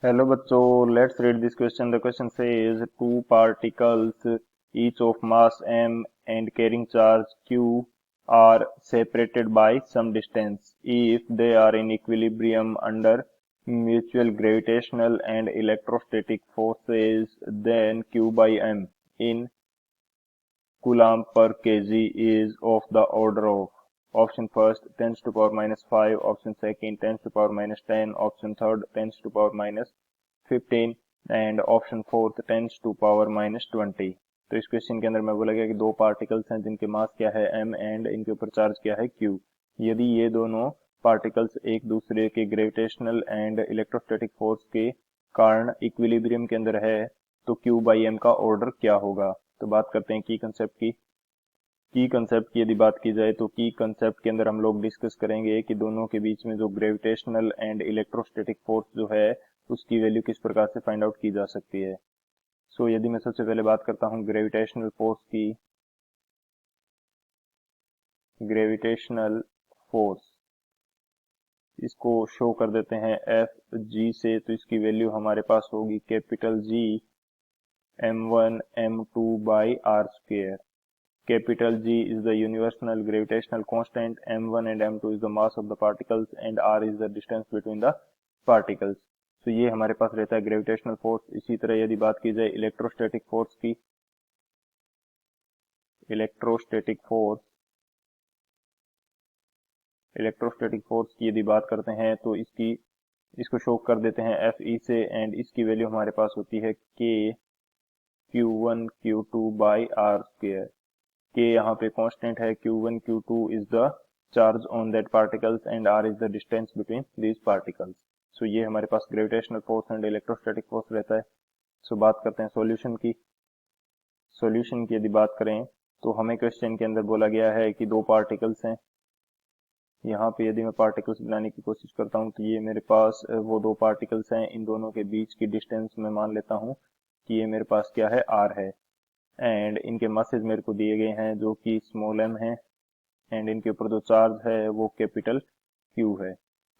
Hello बच्चों, let's read this question. The question says two particles, each of mass m and carrying charge q, are separated by some distance. If they are in equilibrium under mutual gravitational and electrostatic forces, then q by m in coulomb per kg is of the order of option first 10 to power minus 5, option second 10 to power minus 10, option third 10 to power minus 15 and option fourth 10 to power minus 20। तो इस question के अंदर मैं बोला गया कि दो particles हैं जिनके मास क्या है m एंड इनके ऊपर चार्ज क्या है q। यदि ये दोनों पार्टिकल्स एक दूसरे के ग्रेविटेशनल एंड इलेक्ट्रोस्टैटिक फोर्स के कारण इक्विलिब्रियम के अंदर है तो q बाई m का ऑर्डर क्या होगा। तो बात करते हैं की कंसेप्ट की यदि बात की जाए तो की कंसेप्ट के अंदर हम लोग डिस्कस करेंगे कि दोनों के बीच में जो ग्रेविटेशनल एंड इलेक्ट्रोस्टैटिक फोर्स जो है उसकी वैल्यू किस प्रकार से फाइंड आउट की जा सकती है। सो यदि मैं सबसे पहले बात करता हूं ग्रेविटेशनल फोर्स की, ग्रेविटेशनल फोर्स इसको शो कर देते हैं एफ जी से, तो इसकी वैल्यू हमारे पास होगी capital G m1 m2 by r square. Capital G is the universal gravitational constant, m1 and m2 is the mass of the particles and r is the distance between the particles. तो ये हमारे पास रहता है gravitational force. इसी तरह यदि बात की जाए इलेक्ट्रोस्टैटिक फोर्स की, इलेक्ट्रोस्टैटिक फोर्स की यदि बात करते हैं तो इसको शो कर देते हैं एफ ई से एंड इसकी वैल्यू हमारे पास होती है के Q1 Q2 by are square. के यहाँ पे कांस्टेंट है, Q1 Q2 is the charge on that particles and R is the distance between these particles. So ये हमारे पास gravitational force and electrostatic force रहता है। सो बात करते हैं सॉल्यूशन की यदि बात करें तो हमें क्वेश्चन के अंदर बोला गया है कि दो पार्टिकल्स हैं। यहाँ पे यदि मैं पार्टिकल्स बनाने की कोशिश करता हूँ तो ये मेरे पास वो दो पार्टिकल्स हैं। इन दोनों के बीच की डिस्टेंस मैं मान लेता हूँ कि ये मेरे पास क्या है, R है एंड इनके मासेस मेरे को दिए गए हैं जो कि स्मॉल m है एंड इनके ऊपर जो चार्ज है वो कैपिटल Q है।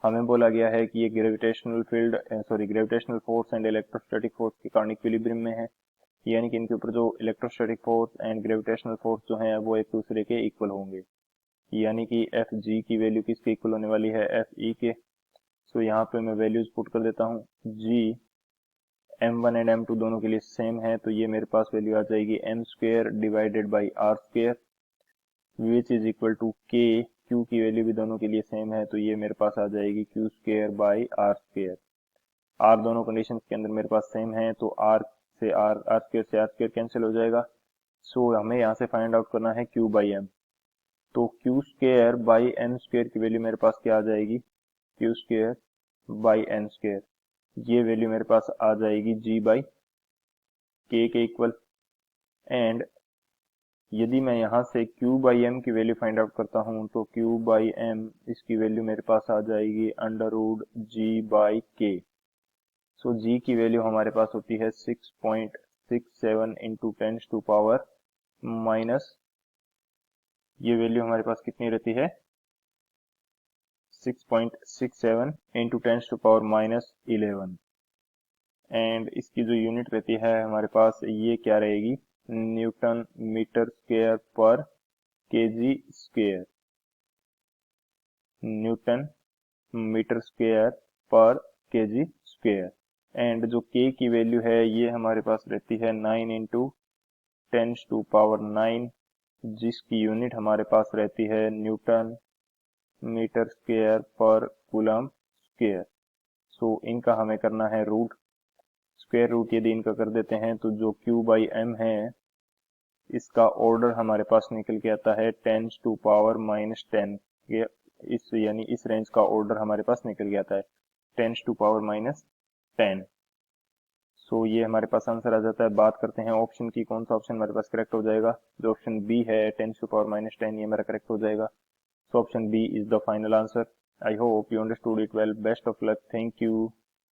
हमें बोला गया है कि ये gravitational force and electrostatic force के कारण इक्विलिब्रियम में है, यानी कि इनके ऊपर जो electrostatic force and gravitational force जो है वो एक दूसरे के इक्वल होंगे, यानी कि एफ जी की वैल्यू किसके इक्वल होने वाली है, एफ ई के। सो यहाँ पे मैं वैल्यूज पुट कर देता हूँ। जी m1 एंड m2 दोनों के लिए सेम है तो ये मेरे पास वैल्यू आ जाएगी m square divided by r square which is equal to k. q की वैल्यू भी दोनों के लिए सेम है तो ये मेरे पास आ जाएगी q square by r square. आर दोनों कंडीशंस के अंदर मेरे पास सेम है तो आर स्क्वेयर से आर स्क्वेयर कैंसिल हो जाएगा। सो हमें यहाँ से फाइंड आउट करना है q बाई एम। तो q square by m square की वैल्यू मेरे पास क्या आ जाएगी, q square by n square. ये वैल्यू मेरे पास आ जाएगी g by k equal. And यदि मैं यहाँ से q बाई एम की वैल्यू फाइंड आउट करता हूँ तो q बाई एम इसकी वैल्यू मेरे पास आ जाएगी अंडर रूट g बाई के। सो g की वैल्यू हमारे पास होती है 6.67 इंटू 10 टू पावर माइनस, ये वैल्यू हमारे पास कितनी रहती है 6.67 into 10 to power minus 11 and इसकी जो यूनिट रहती है हमारे पास ये क्या रहेगी, न्यूटन मीटर स्क्वायर पर kg square, newton metre square पर केजी स्क्वायर। एंड जो के की वैल्यू है ये हमारे पास रहती है 9 इंटू 10 टू पावर 9, जिसकी यूनिट हमारे पास रहती है न्यूटन मीटर स्क्वायर पर कूलम स्क्वायर। सो इनका हमें करना है रूट, स्क्वायर रूट यदि इनका कर देते हैं तो जो q बाई एम है इसका ऑर्डर हमारे पास निकल के आता है 10 टू पावर माइनस 10। इस यानी इस रेंज का ऑर्डर हमारे पास निकल के आता है 10 टू पावर माइनस 10। सो ये हमारे पास आंसर आ जाता है। बात करते हैं ऑप्शन की, कौन सा ऑप्शन हमारे पास करेक्ट हो जाएगा। जो ऑप्शन बी है 10 टू पावर माइनस 10 ये मेरा करेक्ट हो जाएगा। So option B is the final answer. I hope you understood it well. Best of luck, thank you.